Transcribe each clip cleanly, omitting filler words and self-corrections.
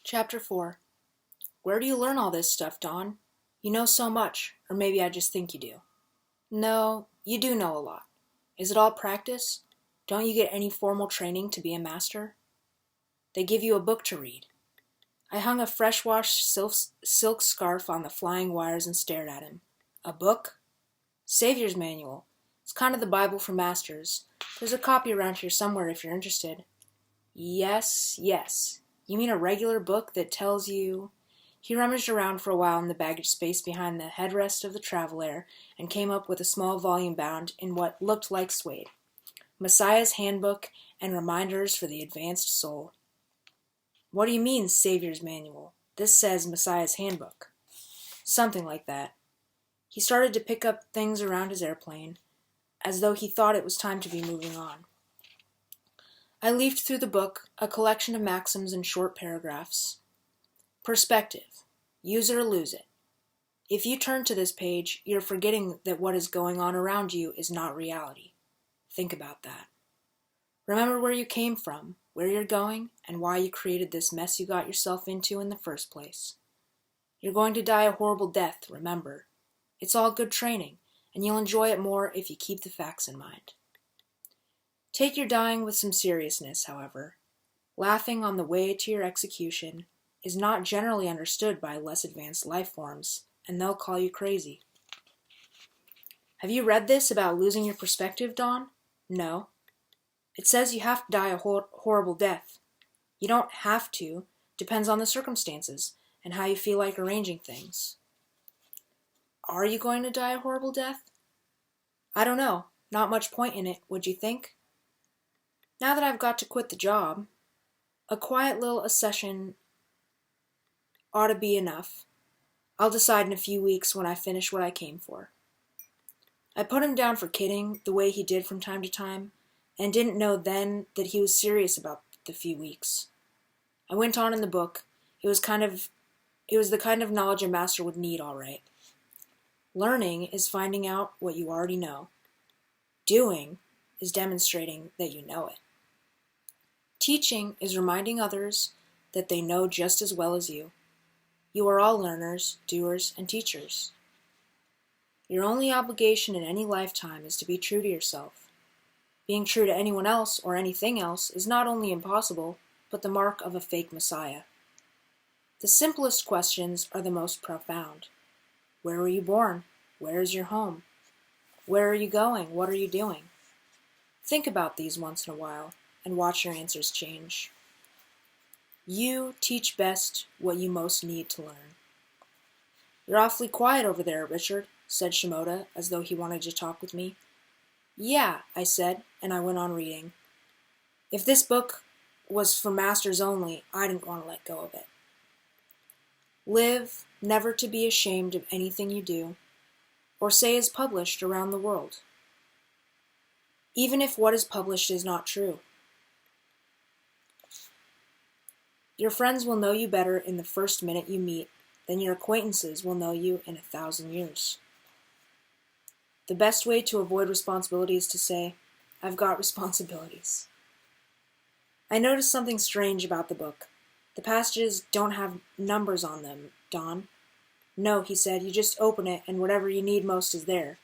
Chapter 4. Where do you learn all this stuff, Dawn? You know so much, or maybe I just think you do. No, you do know a lot. Is it all practice? Don't you get any formal training to be a master? They give you a book to read. I hung a fresh-washed silk scarf on the flying wires and stared at him. A book? Savior's Manual. It's kind of the Bible for masters. There's a copy around here somewhere if you're interested. Yes. You mean a regular book that tells you... He rummaged around for a while in the baggage space behind the headrest of the Traveler and came up with a small volume bound in what looked like suede. Messiah's Handbook and Reminders for the Advanced Soul. What do you mean, Savior's Manual? This says Messiah's Handbook. Something like that. He started to pick up things around his airplane, as though he thought it was time to be moving on. I leafed through the book, a collection of maxims in short paragraphs. Perspective. Use it or lose it. If you turn to this page, you're forgetting that what is going on around you is not reality. Think about that. Remember where you came from, where you're going, and why you created this mess you got yourself into in the first place. You're going to die a horrible death, remember. It's all good training, and you'll enjoy it more if you keep the facts in mind. Take your dying with some seriousness, however. Laughing on the way to your execution is not generally understood by less advanced life forms, and they'll call you crazy. Have you read this about losing your perspective, Dawn? No. It says you have to die a horrible death. You don't have to. Depends on the circumstances and how you feel like arranging things. Are you going to die a horrible death? I don't know. Not much point in it, would you think? Now that I've got to quit the job, a quiet little accession ought to be enough. I'll decide in a few weeks when I finish what I came for. I put him down for kidding, the way he did from time to time, and didn't know then that he was serious about the few weeks. I went on in the book. It was the kind of knowledge a master would need, all right. Learning is finding out what you already know. Doing is demonstrating that you know it. Teaching is reminding others that they know just as well as you. You are all learners, doers, and teachers. Your only obligation in any lifetime is to be true to yourself. Being true to anyone else or anything else is not only impossible, but the mark of a fake messiah. The simplest questions are the most profound. Where were you born? Where is your home? Where are you going? What are you doing? Think about these once in a while and watch your answers change. You teach best what you most need to learn. You're awfully quiet over there, Richard, said Shimoda, as though he wanted to talk with me. Yeah, I said, and I went on reading. If this book was for masters only, I didn't want to let go of it. Live never to be ashamed of anything you do, or say is published around the world, even if what is published is not true. Your friends will know you better in the first minute you meet than your acquaintances will know you in 1,000 years. The best way to avoid responsibility is to say, I've got responsibilities. I noticed something strange about the book. The passages don't have numbers on them, Dawn. No, he said, you just open it and whatever you need most is there.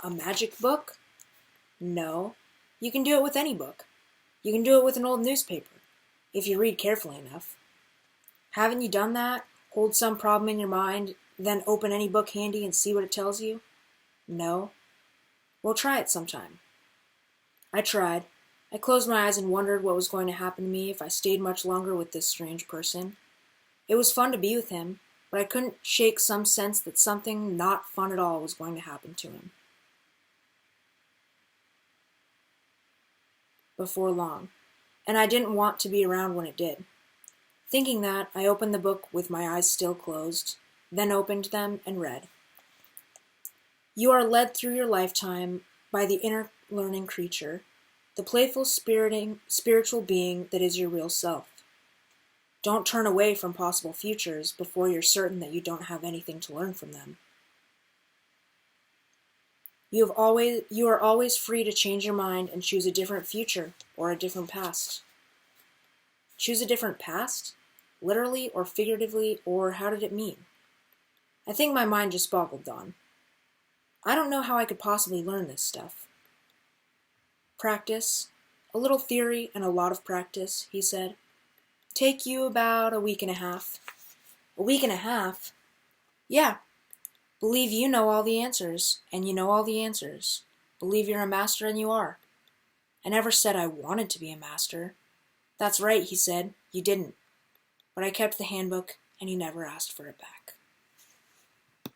A magic book? No. You can do it with any book. You can do it with an old newspaper, if you read carefully enough. Haven't you done that? Hold some problem in your mind, then open any book handy and see what it tells you? No. Well, try it sometime. I tried. I closed my eyes and wondered what was going to happen to me if I stayed much longer with this strange person. It was fun to be with him, but I couldn't shake some sense that something not fun at all was going to happen to him. Before long, and I didn't want to be around when it did. Thinking that, I opened the book with my eyes still closed, then opened them and read. You are led through your lifetime by the inner learning creature, the playful spiritual being that is your real self. Don't turn away from possible futures before you're certain that you don't have anything to learn from them. You are always free to change your mind and choose a different future or a different past. Choose a different past? Literally or figuratively, or how did it mean? I think my mind just boggled, Don. I don't know how I could possibly learn this stuff. Practice. A little theory and a lot of practice, he said. Take you about a week and a half. A week and a half? Yeah. Believe you know all the answers, and you know all the answers. Believe you're a master, and you are. I never said I wanted to be a master. That's right, he said. You didn't. But I kept the handbook, and he never asked for it back.